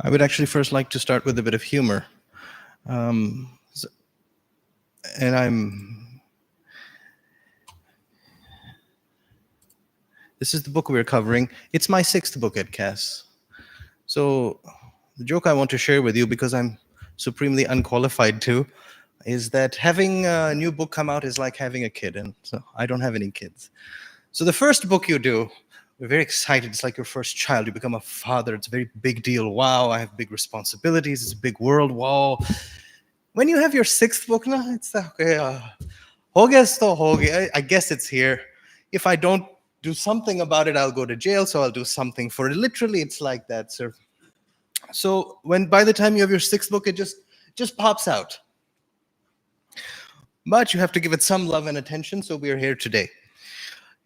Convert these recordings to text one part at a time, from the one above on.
I would actually first like to start with a bit of humor. Um, s- and this is the book we're covering. It's my sixth book at Cass. So the joke I want to share with you, because I'm supremely unqualified to, is that having a new book come out is like having a kid. And so I don't have any kids. So the first book you do, we're very excited. It's like your first child. You become a father. It's a very big deal. Wow, I have big responsibilities. It's a big world. Wow. When you have your sixth book, no, it's okay. Ho gaya to ho gaya. I guess it's here. If I don't do something about it, I'll go to jail. So I'll do something for it. Literally, it's like that, sir. So when by the time you have your sixth book, it just pops out. But you have to give it some love and attention. So we are here today.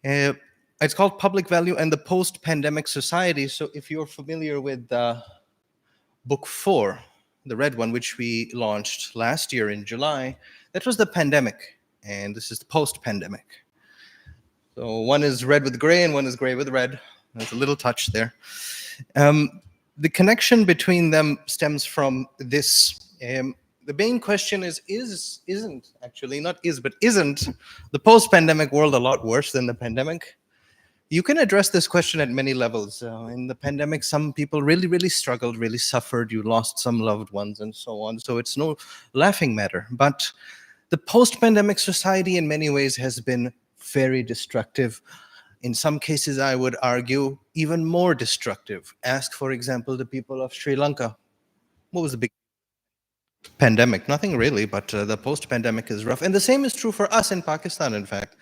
Uh, it's called Public Value and the Post-Pandemic Society. So if you're familiar with book 4, the red one, which we launched last year in July, that was the pandemic, and this is the post-pandemic. So one is red with gray and one is gray with red. There's a little touch there. The connection between them stems from this. The main question is isn't actually not is, but isn't the post-pandemic world a lot worse than the pandemic? You can address this question at many levels. In the pandemic, some people really, really struggled, really suffered. You lost some loved ones and so on. So it's no laughing matter. But the post-pandemic society in many ways has been very destructive. In some cases, I would argue, even more destructive. Ask, for example, the people of Sri Lanka. What was the big pandemic? Nothing really, but the post-pandemic is rough. And the same is true for us in Pakistan, in fact.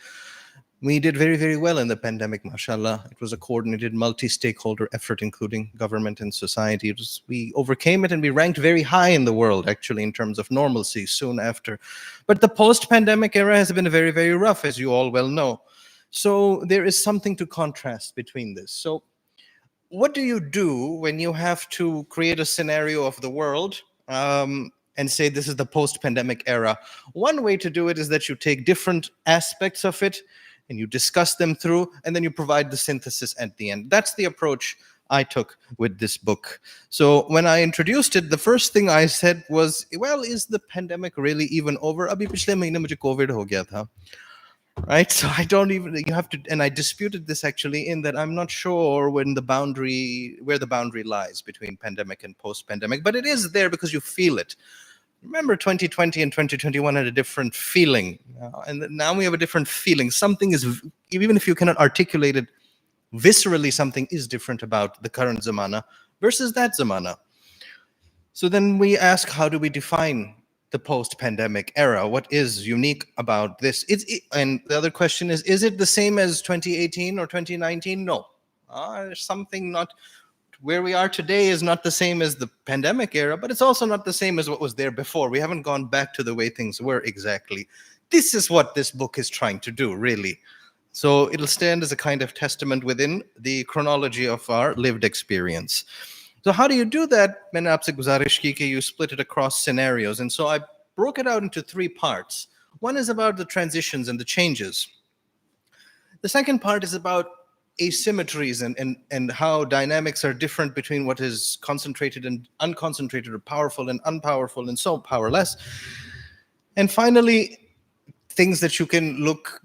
We did very, very well in the pandemic, mashallah. It was a coordinated multi-stakeholder effort, including government and society. We overcame it and we ranked very high in the world, actually, in terms of normalcy soon after. But the post-pandemic era has been very, very rough, as you all well know. So there is something to contrast between this. So what do you do when you have to create a scenario of the world and say this is the post-pandemic era? One way to do it is that you take different aspects of it and you discuss them through, and then you provide the synthesis at the end. That's the approach I took with this book. So when I introduced it, the first thing I said was, well, is the pandemic really even over? Abhi pichle mahine mujhe COVID ho gaya tha. Right? So I don't even, you have to, and I disputed this actually in that I'm not sure where the boundary lies between pandemic and post-pandemic, but it is there because you feel it. Remember 2020 and 2021 had a different feeling, and now we have a different feeling. Something is, even if you cannot articulate it viscerally, something is different about the current zamana versus that zamana. So then we ask, how do we define the post-pandemic era? What is unique about this? And the other question is it the same as 2018 or 2019? No. There's something not, where we are today is not the same as the pandemic era, but it's also not the same as what was there before. We haven't gone back to the way things were exactly. This is what this book is trying to do, really. So it'll stand as a kind of testament within the chronology of our lived experience. So how do you do that? Maine aapse guzarish ki कि you split it across scenarios. And so I broke it out into 3 parts. One is about the transitions and the changes. The second part is about asymmetries and how dynamics are different between what is concentrated and unconcentrated, or powerful and unpowerful, and so powerless. And finally, things that you can look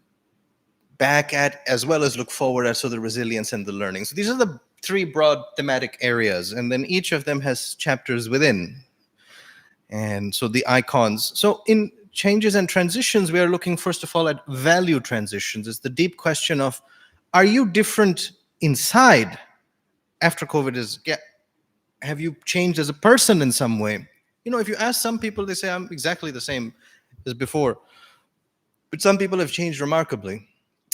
back at as well as look forward at, so the resilience and the learning. So these are the 3 broad thematic areas, and then each of them has chapters within. And so the icons. So in changes and transitions, we are looking first of all at value transitions. It's the deep question of, are you different inside after COVID? Have you changed as a person in some way? You know, if you ask some people, they say, I'm exactly the same as before. But some people have changed remarkably.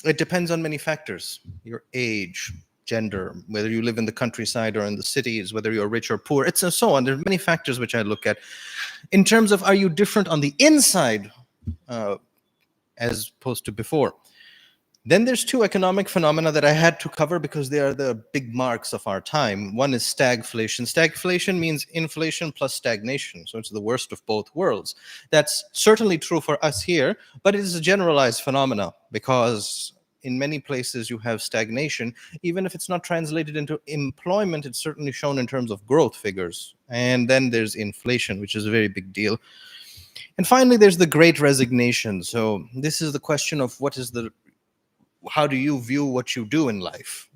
It depends on many factors: your age, gender, whether you live in the countryside or in the cities, whether you're rich or poor, it's and so on. There are many factors which I look at. In terms of, are you different on the inside as opposed to before? Then there's 2 economic phenomena that I had to cover because they are the big marks of our time. One is stagflation. Stagflation means inflation plus stagnation. So it's the worst of both worlds. That's certainly true for us here, but it is a generalized phenomena because in many places you have stagnation. Even if it's not translated into employment, it's certainly shown in terms of growth figures. And then there's inflation, which is a very big deal. And finally, there's the great resignation. So this is the question of how do you view what you do in life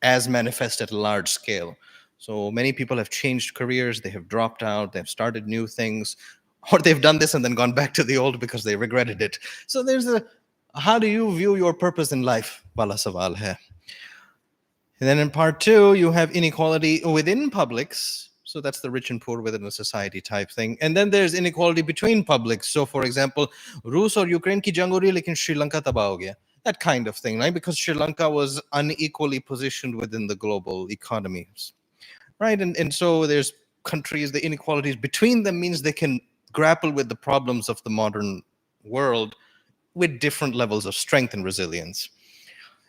as manifest at a large scale? So many people have changed careers, they have dropped out, they've started new things, or they've done this and then gone back to the old because they regretted it. So how do you view your purpose in life? Wala sawal hai. And then in part 2, you have inequality within publics. So that's the rich and poor within a society type thing. And then there's inequality between publics. So for example, Rus or Ukraine ki jang ho rahi hai, lekin Sri Lanka tabah ho gaya. That kind of thing, right? Because Sri Lanka was unequally positioned within the global economies, right? And so there's countries, the inequalities between them means they can grapple with the problems of the modern world with different levels of strength and resilience.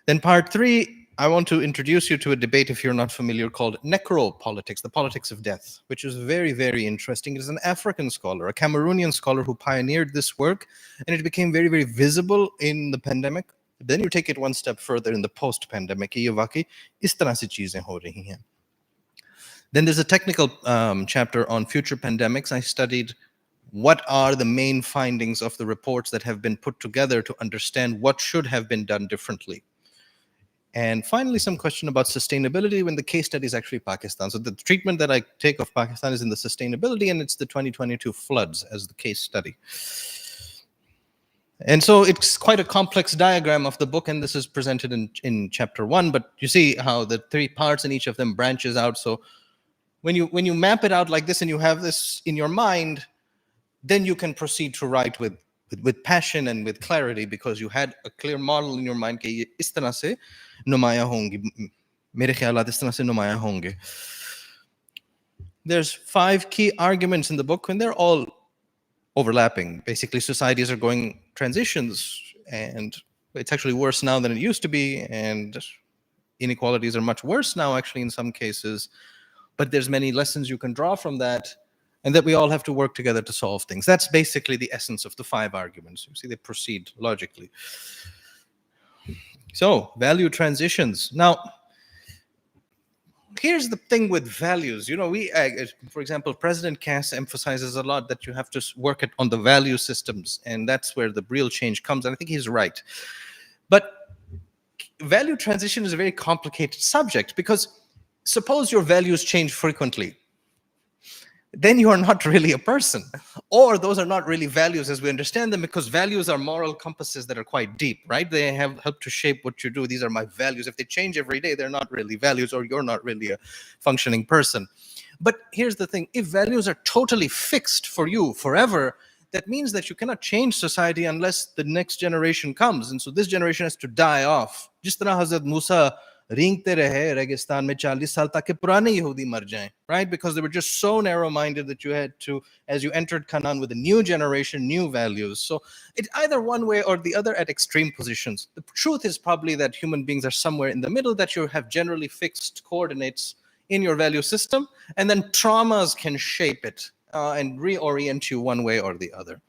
Then part 3, I want to introduce you to a debate, if you're not familiar, called necropolitics, the politics of death, which is very, very interesting. It is an African scholar, a Cameroonian scholar who pioneered this work, and it became very, very visible in the pandemic. Then you take it one step further in the post-pandemic. Then there's a technical chapter on future pandemics. I studied what are the main findings of the reports that have been put together to understand what should have been done differently. And finally, some question about sustainability when the case study is actually Pakistan. So the treatment that I take of Pakistan is in the sustainability, and it's the 2022 floods as the case study. And so it's quite a complex diagram of the book, and this is presented in chapter 1, but you see how the 3 parts in each of them branches out. So when you map it out like this and you have this in your mind, then you can proceed to write with passion and with clarity, because you had a clear model in your mind कि ये इस तरह से नुमाया होंगी, मेरे ख्यालात इस तरह से नुमाया होंगे. There's 5 key arguments in the book, and they're all overlapping. Basically, societies are going transitions, and it's actually worse now than it used to be, and inequalities are much worse now, actually, in some cases. But there's many lessons you can draw from that, and that we all have to work together to solve things. That's basically the essence of the 5 arguments. You see, they proceed logically. So, value transitions. Now, here's the thing with values. You know, for example, President Cass emphasizes a lot that you have to work on the value systems, and that's where the real change comes, and I think he's right. But value transition is a very complicated subject, because suppose your values change frequently, then you are not really a person, or those are not really values as we understand them, because values are moral compasses that are quite deep, right? They have helped to shape what you do. These are my values. If they change every day, they're not really values, or you're not really a functioning person. But here's the thing: if values are totally fixed for you forever, that means that you cannot change society unless the next generation comes. And so this generation has to die off. Jis tarah Hazrat Musa रींगते रहे रेगिस्तान में 40 साल ताकि पुराने यहूदी मर जाएं, right? Because they were just so narrow-minded that you had to, as you entered Canaan with a new generation, new values. So it's either one way or the other at extreme positions. The truth is probably that human beings are somewhere in the middle, that you have generally fixed coordinates in your value system, and then traumas can shape it and reorient you one way or the other.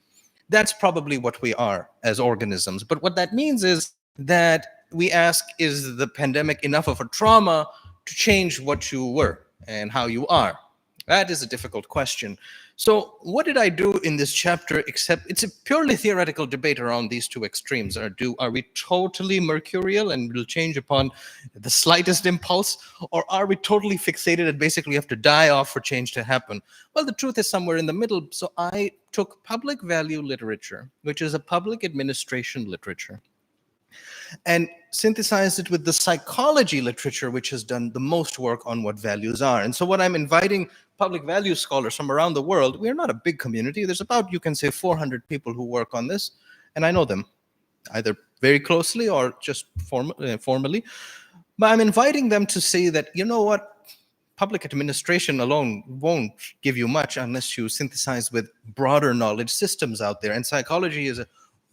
That's probably what we are as organisms. But what that means is that we ask, is the pandemic enough of a trauma to change what you were and how you are? That is a difficult question. So what did I do in this chapter, except it's a purely theoretical debate around these 2 extremes. Are we totally mercurial and will change upon the slightest impulse? Or are we totally fixated and basically have to die off for change to happen? Well, the truth is somewhere in the middle. So I took public value literature, which is a public administration literature, and synthesized it with the psychology literature, which has done the most work on what values are. And so what I'm inviting public value scholars from around the world, we're not a big community. There's about, you can say, 400 people who work on this, and I know them either very closely or just formally. But I'm inviting them to say that, you know what, public administration alone won't give you much unless you synthesize with broader knowledge systems out there. And psychology is a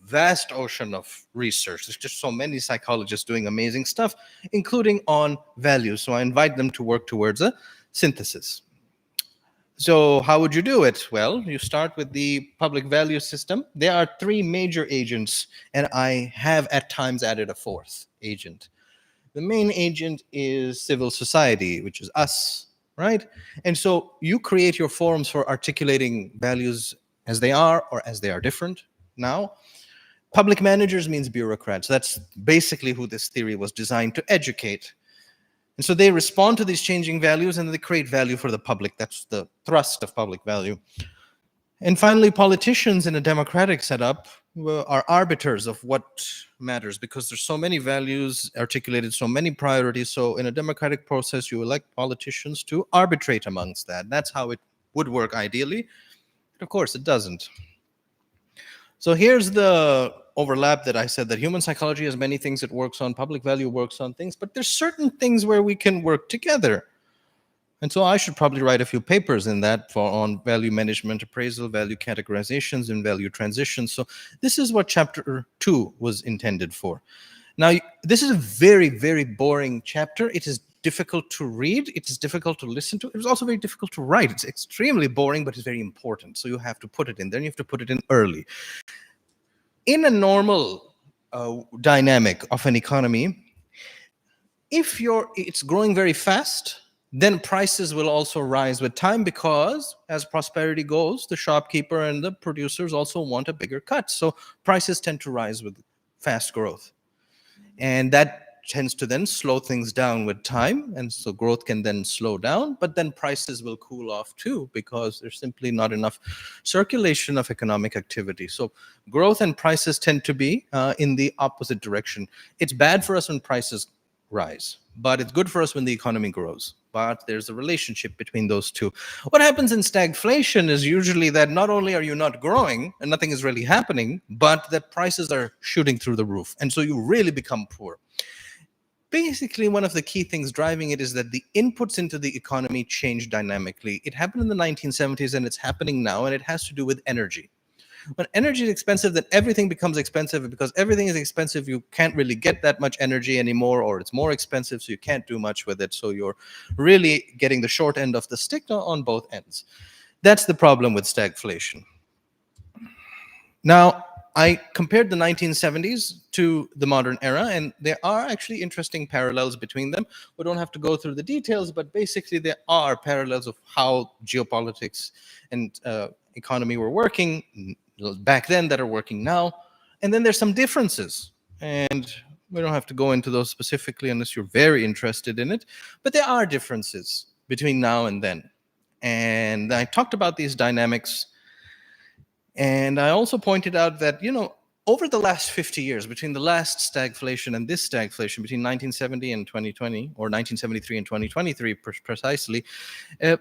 vast ocean of research. There's just so many psychologists doing amazing stuff, including on values. So I invite them to work towards a synthesis. So how would you do it? Well, you start with the public value system. There are three major agents, and I have at times added a fourth agent. The main agent is civil society, which is us, right? And so you create your forums for articulating values as they are or as they are different now. Public managers means bureaucrats. That's basically who this theory was designed to educate. And so they respond to these changing values and they create value for the public. That's the thrust of public value. And finally, politicians in a democratic setup are arbiters of what matters because there's so many values articulated, so many priorities. So in a democratic process, you elect politicians to arbitrate amongst that. That's how it would work ideally. But of course, it doesn't. So here's the overlap that I said, that human psychology has many things it works on, public value works on things, but there's certain things where we can work together. And so I should probably write a few papers in that on value management appraisal, value categorizations, and value transitions. So this is what chapter 2 was intended for. Now, this is a very, very boring chapter. It is difficult to read. It is difficult to listen to. It was also very difficult to write. It's extremely boring, but it's very important. So you have to put it in there, and you have to put it in early. In a normal dynamic of an economy, if it's growing very fast, then prices will also rise with time because as prosperity goes, the shopkeeper and the producers also want a bigger cut. So prices tend to rise with fast growth. And that tends to then slow things down with time. And so growth can then slow down, but then prices will cool off too because there's simply not enough circulation of economic activity. So growth and prices tend to be in the opposite direction. It's bad for us when prices rise, but it's good for us when the economy grows. But there's a relationship between those two. What happens in stagflation is usually that not only are you not growing and nothing is really happening, but that prices are shooting through the roof. And so you really become poor. Basically, one of the key things driving it is that the inputs into the economy change dynamically. It happened in the 1970s and it's happening now, and it has to do with energy. When energy is expensive, then everything becomes expensive. Because everything is expensive, you can't really get that much energy anymore, or it's more expensive, so you can't do much with it. So you're really getting the short end of the stick on both ends. That's the problem with stagflation. Now, I compared the 1970s to the modern era, and there are actually interesting parallels between them. We don't have to go through the details, but basically there are parallels of how geopolitics and economy were working back then that are working now. And then there's some differences. And we don't have to go into those specifically unless you're very interested in it. But there are differences between now and then. And I talked about these dynamics. And I also pointed out that, over the last 50 years, between the last stagflation and this stagflation, between 1970 and 2020, or 1973 and 2023 precisely,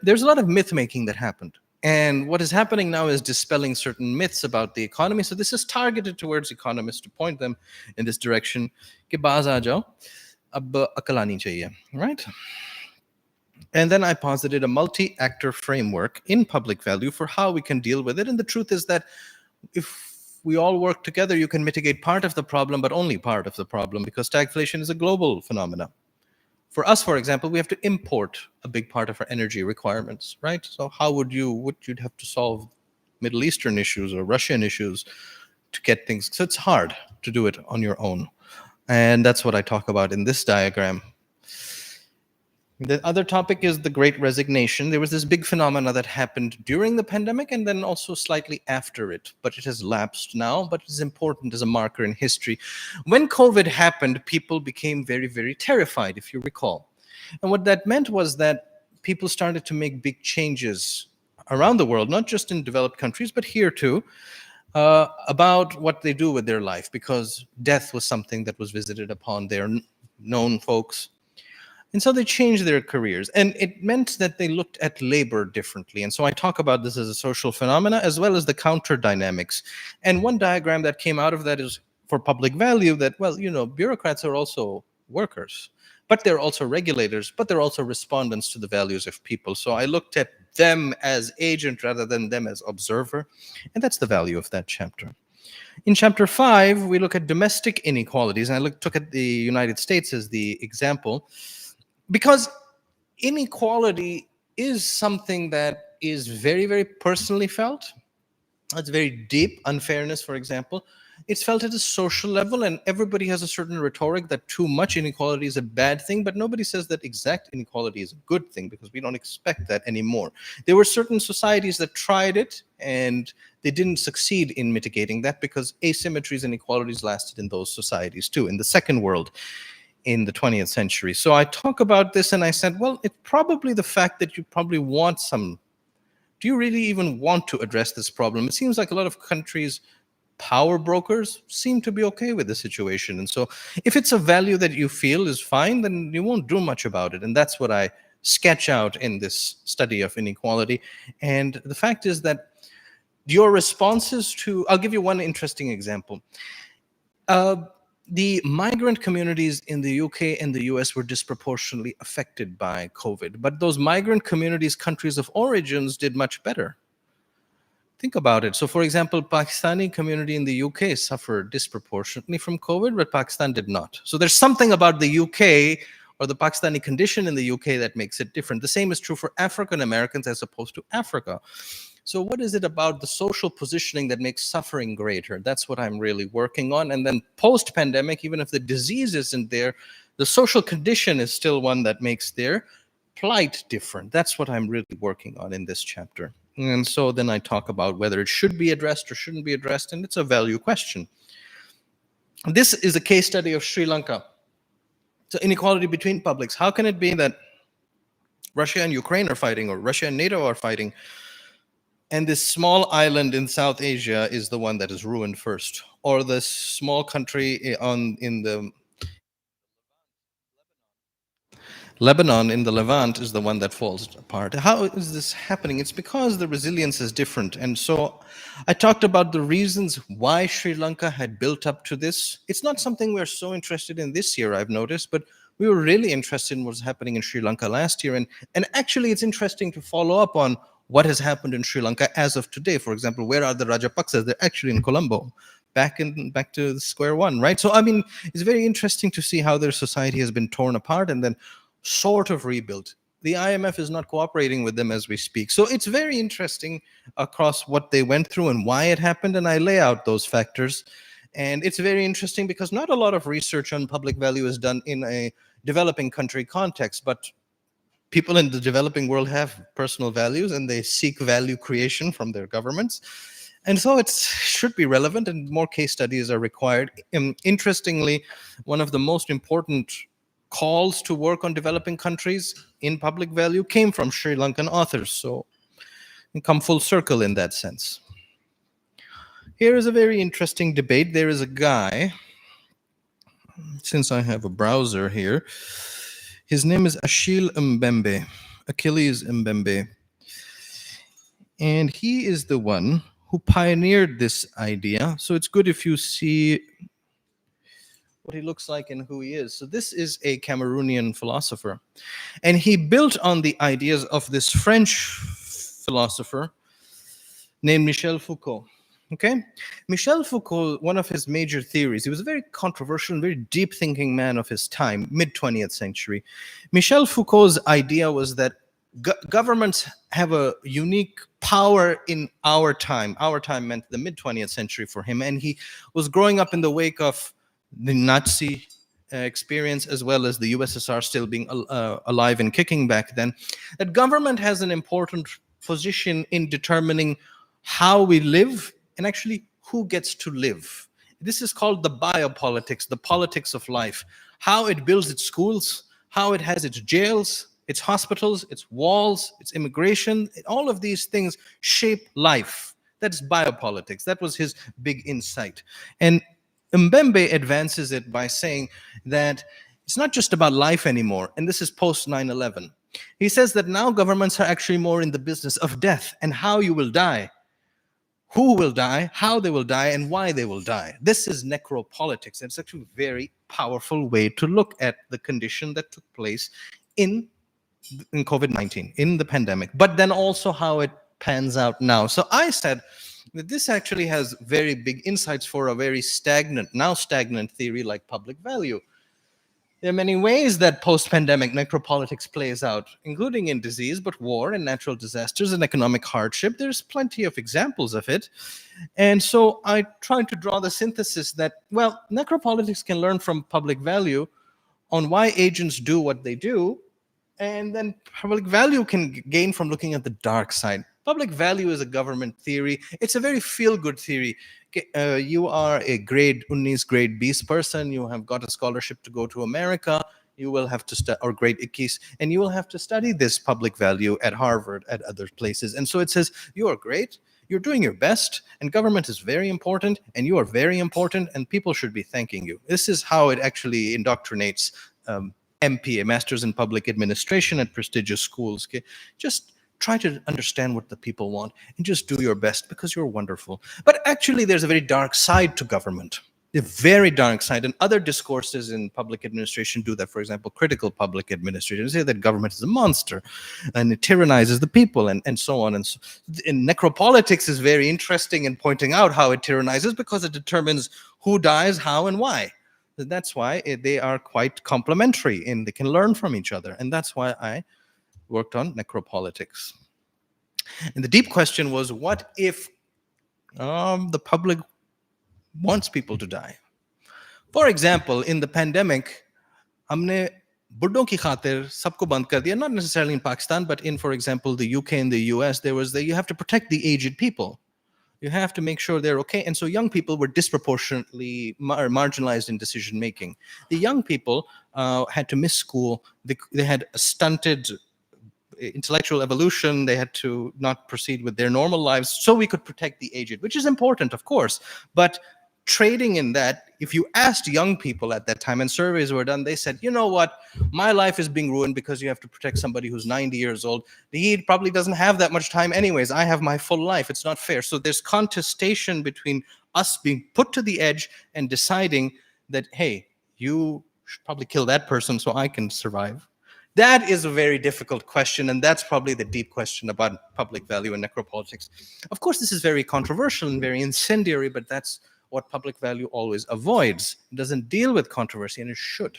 there's a lot of myth making that happened. And what is happening now is dispelling certain myths about the economy. So this is targeted towards economists to point them in this direction. Ke baaz aa jao, ab akal aani chahiye, right? And then I posited a multi-actor framework in public value for how we can deal with it. And the truth is that if we all work together, you can mitigate part of the problem, but only part of the problem, because stagflation is a global phenomenon. For us, for example, we have to import a big part of our energy requirements, right? So how would you'd have to solve Middle Eastern issues or Russian issues to get things. So it's hard to do it on your own. And that's what I talk about in this diagram. The other topic is the Great Resignation. There was this big phenomena that happened during the pandemic and then also slightly after it, but it has lapsed now, but it's important as a marker in history. When COVID happened, people became very, very terrified, if you recall. And what that meant was that people started to make big changes around the world, not just in developed countries, but here too, about what they do with their life, because death was something that was visited upon their known folks. And so they changed their careers. And it meant that they looked at labor differently. And so I talk about this as a social phenomena as well as the counter dynamics. And one diagram that came out of that is for public value that, well, bureaucrats are also workers, but they're also regulators, but they're also respondents to the values of people. So I looked at them as agent rather than them as observer. And that's the value of that chapter. In chapter 5, we look at domestic inequalities. And I took at the United States as the example, because inequality is something that is very, very personally felt. It's very deep. Unfairness, for example, it's felt at a social level, and everybody has a certain rhetoric that too much inequality is a bad thing, but nobody says that exact inequality is a good thing, because we don't expect that anymore. There were certain societies that tried it, and they didn't succeed in mitigating that, because asymmetries and inequalities lasted in those societies too, in the second world, in the 20th century. So I talk about this, and I said, well, it's probably the fact that you probably want some. Do you really even want to address this problem? It seems like a lot of countries, power brokers, seem to be okay with the situation. And so if it's a value that you feel is fine, then you won't do much about it. And that's what I sketch out in this study of inequality. And the fact is that your responses to, I'll give you one interesting example. The migrant communities in the UK and the US were disproportionately affected by COVID, but those migrant communities, countries of origins, did much better. Think about it. So, for example, Pakistani community in the UK suffered disproportionately from COVID, but Pakistan did not. So there's something about the UK or the Pakistani condition in the UK that makes it different. The same is true for African Americans as opposed to Africa. So what is it about the social positioning that makes suffering greater? That's what I'm really working on. And then post-pandemic, even if the disease isn't there, the social condition is still one that makes their plight different. That's what I'm really working on in this chapter. And so then I talk about whether it should be addressed or shouldn't be addressed, and it's a value question. This is a case study of Sri Lanka. So inequality between publics. How can it be that Russia and Ukraine are fighting, or Russia and NATO are fighting, and this small island in South Asia is the one that is ruined first, or the small country in the Lebanon in the Levant is the one that falls apart? How is this happening? It's because the resilience is different. And so I talked about the reasons why Sri Lanka had built up to this. It's not something we're so interested in this year, I've noticed, but we were really interested in what's happening in Sri Lanka last year. And actually, it's interesting to follow up on what has happened in Sri Lanka as of today. For example, where are the Rajapaksas? They're actually in Colombo, back to square one, right? So, I mean, it's very interesting to see how their society has been torn apart and then sort of rebuilt. The IMF is not cooperating with them as we speak. So it's very interesting across what they went through and why it happened. And I lay out those factors. And it's very interesting because not a lot of research on public value is done in a developing country context, but people in the developing world have personal values and they seek value creation from their governments. And so it should be relevant, and more case studies are required. Interestingly, one of the most important calls to work on developing countries in public value came from Sri Lankan authors. So we come full circle in that sense. Here is a very interesting debate. There is a guy, since I have a browser here, his name is Achilles Mbembe. And he is the one who pioneered this idea. So it's good if you see what he looks like and who he is. So this is a Cameroonian philosopher. And he built on the ideas of this French philosopher named Michel Foucault. Okay? Michel Foucault, one of his major theories, he was a very controversial and very deep thinking man of his time, mid-20th century. Michel Foucault's idea was that governments have a unique power in our time. Our time meant the mid-20th century for him. And he was growing up in the wake of the Nazi experience, as well as the USSR still being alive and kicking back then, that government has an important position in determining how we live and actually who gets to live. This is called the biopolitics, the politics of life. How it builds its schools, how it has its jails, its hospitals, its walls, its immigration, all of these things shape life. That's biopolitics. That was his big insight. And Mbembe advances it by saying that it's not just about life anymore, and this is post 9/11. He says that now governments are actually more in the business of death and how you will die, who will die, how they will die, and why they will die. This is necropolitics, and it's actually a very powerful way to look at the condition that took place in COVID-19, in the pandemic, but then also how it pans out now. So I said that this actually has very big insights for a very stagnant, now stagnant theory like public value. There are many ways that post-pandemic necropolitics plays out, including in disease, but war and natural disasters and economic hardship. There's plenty of examples of it. And so I tried to draw the synthesis that, well, necropolitics can learn from public value on why agents do what they do, and then public value can gain from looking at the dark side. Public value is a government theory. It's a very feel-good theory. You are a grade 19 grade 20 person. You have got a scholarship to go to America. You will have to study, or grade 21, and you will have to study this public value at Harvard, at other places. And so it says, you are great, you're doing your best, and government is very important, and you are very important, and people should be thanking you. This is how it actually indoctrinates MPA, Masters in Public Administration, at prestigious schools. Okay? Just try to understand what the people want and just do your best because you're wonderful. But actually, there's a very dark side to government. A very dark side, and other discourses in public administration do that. For example, critical public administration say that government is a monster and it tyrannizes the people, and so on. And so, and necropolitics is very interesting in pointing out how it tyrannizes because it determines who dies, how, and why. That's why they are quite complementary and they can learn from each other. And that's why I worked on necropolitics. And the deep question was, what if the public wants people to die? For example, in the pandemic, हमने बुड्ढों की खातिर सबको बंद कर दिया, not necessarily in Pakistan, but in, for example, the UK and the US, there was you have to protect the aged people. You have to make sure they're okay. And so young people were disproportionately marginalized in decision making. The young people had to miss school. They had a stunted intellectual evolution. They had to not proceed with their normal lives so we could protect the aged, which is important, of course. But trading in that, if you asked young people at that time and surveys were done, they said, you know what, my life is being ruined because you have to protect somebody who's 90 years old. He probably doesn't have that much time anyways. I have my full life. It's not fair. So there's contestation between us being put to the edge and deciding that, hey, you should probably kill that person so I can survive. That is a very difficult question, and that's probably the deep question about public value and necropolitics. Of course, this is very controversial and very incendiary, but that's what public value always avoids. It doesn't deal with controversy, and it should.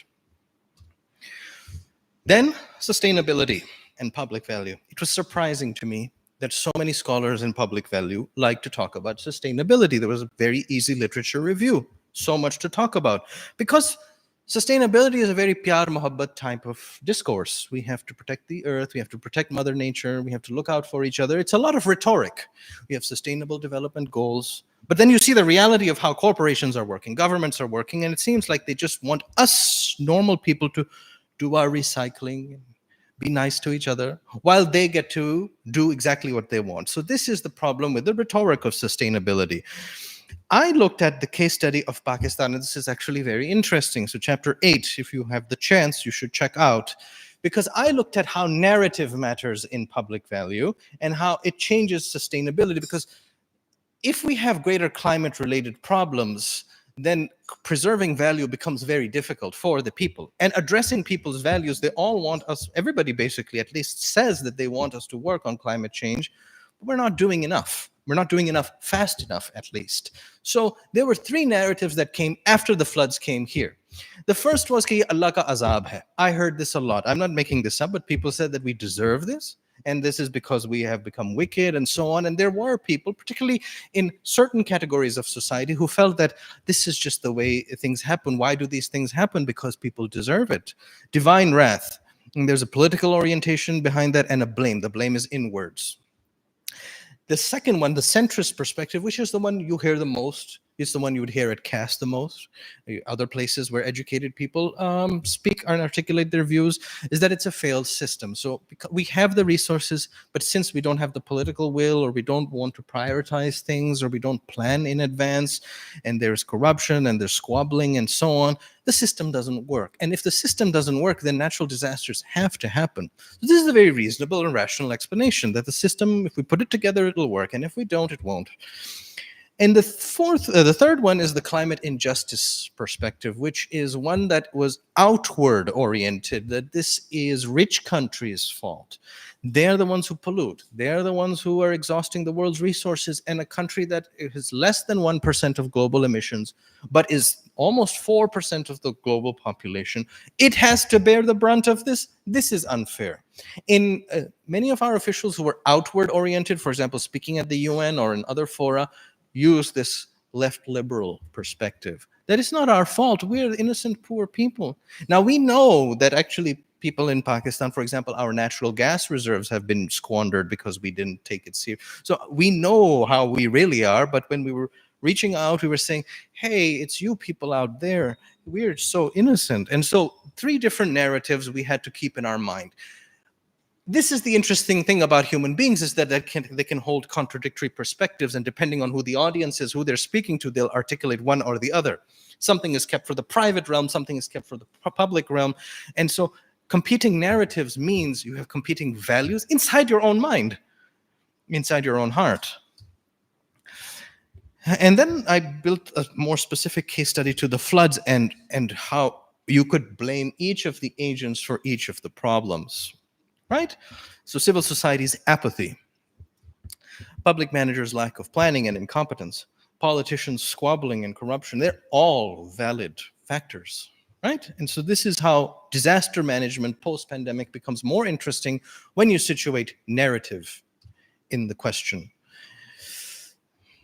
Then, sustainability and public value. It was surprising to me that so many scholars in public value like to talk about sustainability. There was a very easy literature review, so much to talk about, because sustainability is a very pyar mohabbat type of discourse. We have to protect the earth, we have to protect Mother Nature, we have to look out for each other. It's a lot of rhetoric. We have sustainable development goals, but then you see the reality of how corporations are working, governments are working, and it seems like they just want us normal people to do our recycling, be nice to each other, while they get to do exactly what they want. So this is the problem with the rhetoric of sustainability. I looked at the case study of Pakistan, and this is actually very interesting. So chapter 8, if you have the chance, you should check out, because I looked at how narrative matters in public value and how it changes sustainability. Because if we have greater climate-related problems, then preserving value becomes very difficult for the people. And addressing people's values, they all want us, everybody basically at least says that they want us to work on climate change, but we're not doing enough. We're not doing enough fast enough, at least. So there were 3 narratives that came after the floods came here. The first was ki Allah ka azab hai. I heard this a lot. I'm not making this up, but people said that we deserve this, and this is because we have become wicked and so on. And there were people, particularly in certain categories of society, who felt that this is just the way things happen. Why do these things happen? Because people deserve it. Divine wrath. And there's a political orientation behind that and a blame. The blame is inwards. The second one, the centrist perspective, which is the one you hear the most, is the one you would hear at CAS the most, other places where educated people speak and articulate their views, is that it's a failed system. So we have the resources, but since we don't have the political will, or we don't want to prioritize things, or we don't plan in advance, and there's corruption and there's squabbling and so on, the system doesn't work. And if the system doesn't work, then natural disasters have to happen. So this is a very reasonable and rational explanation that the system, if we put it together, it'll work. And if we don't, it won't. And the third one is the climate injustice perspective, which is one that was outward oriented, that this is rich countries' fault. They're the ones who pollute. They're the ones who are exhausting the world's resources. And a country that is less than 1% of global emissions, but is almost 4% of the global population, it has to bear the brunt of this. This is unfair. In many of our officials who were outward oriented, for example, speaking at the UN or in other fora, use this left liberal perspective that it's not our fault. We're innocent, poor people. Now, we know that actually people in Pakistan, for example, our natural gas reserves have been squandered because we didn't take it seriously. So we know how we really are. But when we were reaching out, we were saying, hey, it's you people out there. We're so innocent. And so 3 different narratives we had to keep in our mind. This is the interesting thing about human beings, is that they can hold contradictory perspectives, and depending on who the audience is, who they're speaking to, they'll articulate one or the other. Something is kept for the private realm, something is kept for the public realm. And so competing narratives means you have competing values inside your own mind, inside your own heart. And then I built a more specific case study to the floods and how you could blame each of the agents for each of the problems. Right? So civil society's apathy, public managers' lack of planning and incompetence, politicians' squabbling and corruption, they're all valid factors, right? And so this is how disaster management post-pandemic becomes more interesting when you situate narrative in the question.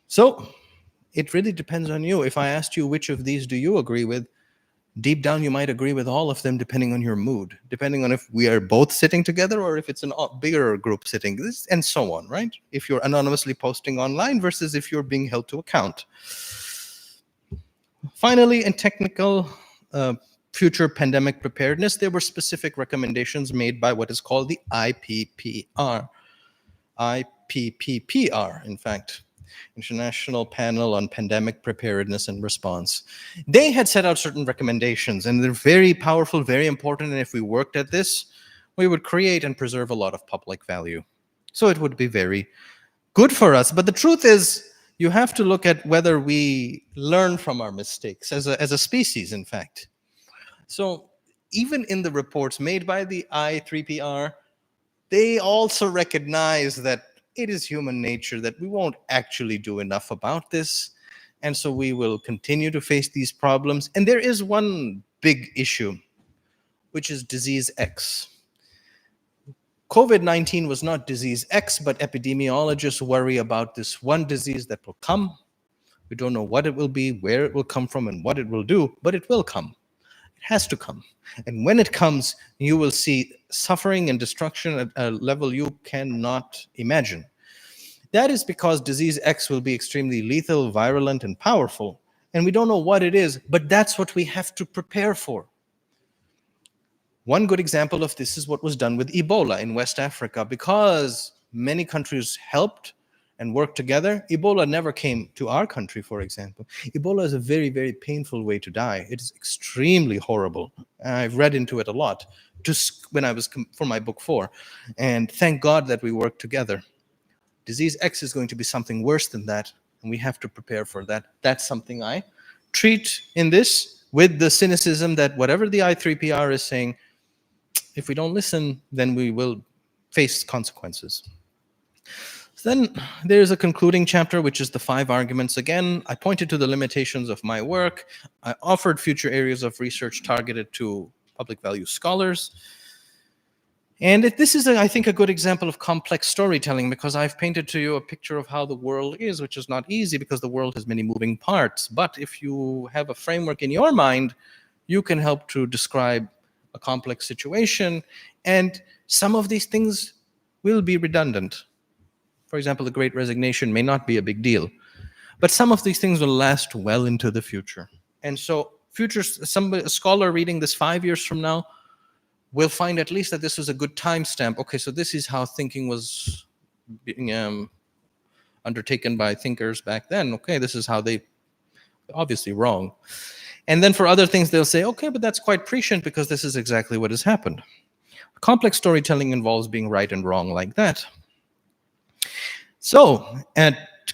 So it really depends on you. If I asked you which of these do you agree with, deep down, you might agree with all of them depending on your mood, depending on if we are both sitting together or if it's a bigger group sitting, and so on, right? If you're anonymously posting online versus if you're being held to account. Finally, in technical future pandemic preparedness, there were specific recommendations made by what is called the IPPR, in fact. International Panel on Pandemic Preparedness and Response. They had set out certain recommendations, and they're very powerful, very important, and if we worked at this, we would create and preserve a lot of public value. So it would be very good for us. But the truth is, you have to look at whether we learn from our mistakes as a species, in fact. So even in the reports made by the I3PR, they also recognize that it is human nature that we won't actually do enough about this. And so we will continue to face these problems. And there is one big issue, which is disease X. COVID-19 was not disease X, but epidemiologists worry about this one disease that will come. We don't know what it will be, where it will come from, and what it will do, but it will come. It has to come. And when it comes, you will see suffering and destruction at a level you cannot imagine. That is because disease X will be extremely lethal, virulent, and powerful. And we don't know what it is, but that's what we have to prepare for. One good example of this is what was done with Ebola in West Africa. Because many countries helped and worked together, Ebola never came to our country, for example. Ebola is a very, very painful way to die. It is extremely horrible. I've read into it a lot, just when I was for my book 4. And thank God that we worked together. Disease X is going to be something worse than that, and we have to prepare for that. That's something I treat in this with the cynicism that whatever the I3PR is saying, if we don't listen, then we will face consequences. Then there's a concluding chapter, which is the 5 arguments. Again, I pointed to the limitations of my work. I offered future areas of research targeted to public value scholars. And this is, I think, a good example of complex storytelling, because I've painted to you a picture of how the world is, which is not easy because the world has many moving parts. But if you have a framework in your mind, you can help to describe a complex situation. And some of these things will be redundant. For example, the Great Resignation may not be a big deal, but some of these things will last well into the future. And so a scholar reading this 5 years from now will find at least that this was a good timestamp. Okay, so this is how thinking was being undertaken by thinkers back then. Okay, this is how they, obviously wrong. And then for other things, they'll say, okay, but that's quite prescient because this is exactly what has happened. Complex storytelling involves being right and wrong like that. So,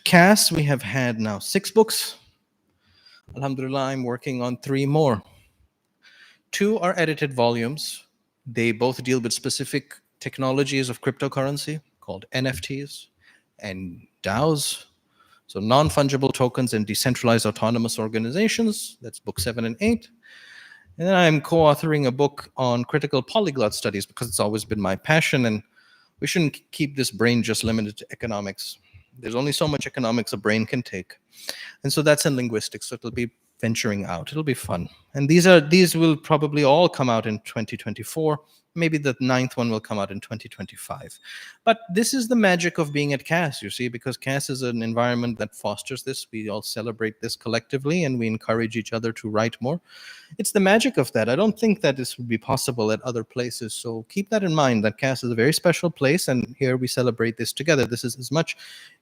CAS, we have had now 6 books. Alhamdulillah, I'm working on 3 more. 2 are edited volumes. They both deal with specific technologies of cryptocurrency called NFTs and DAOs. So non-fungible tokens and decentralized autonomous organizations. That's book 7 and 8. And then I'm co-authoring a book on critical polyglot studies because it's always been my passion, and we shouldn't keep this brain just limited to economics. There's only so much economics a brain can take. And so that's in linguistics. So it'll be venturing out. It'll be fun. And these will probably all come out in 2024. Maybe the 9th one will come out in 2025. But this is the magic of being at CAS, you see, because CAS is an environment that fosters this. We all celebrate this collectively, and we encourage each other to write more. It's the magic of that. I don't think that this would be possible at other places. So keep that in mind, that CAS is a very special place, and here we celebrate this together. This is as much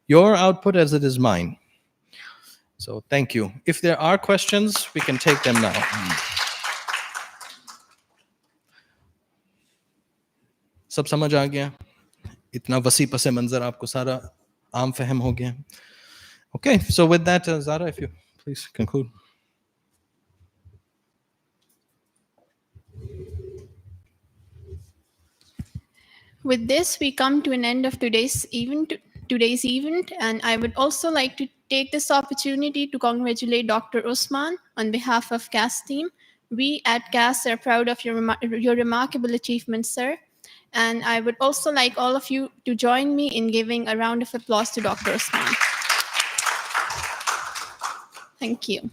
your output as it is mine. So thank you. If there are questions, we can take them now. सब समझ आ गया? इतना वसी पसे मंजर आपको सारा आम फहम हो गया? Okay, so with that, Zahra, if you please conclude. With this, we come to an end of today's event, and I would also like to take this opportunity to congratulate Dr. Usman on behalf of CAS team. We at CAS are proud of your remarkable achievements, sir. And I would also like all of you to join me in giving a round of applause to Dr. Usman. Thank you.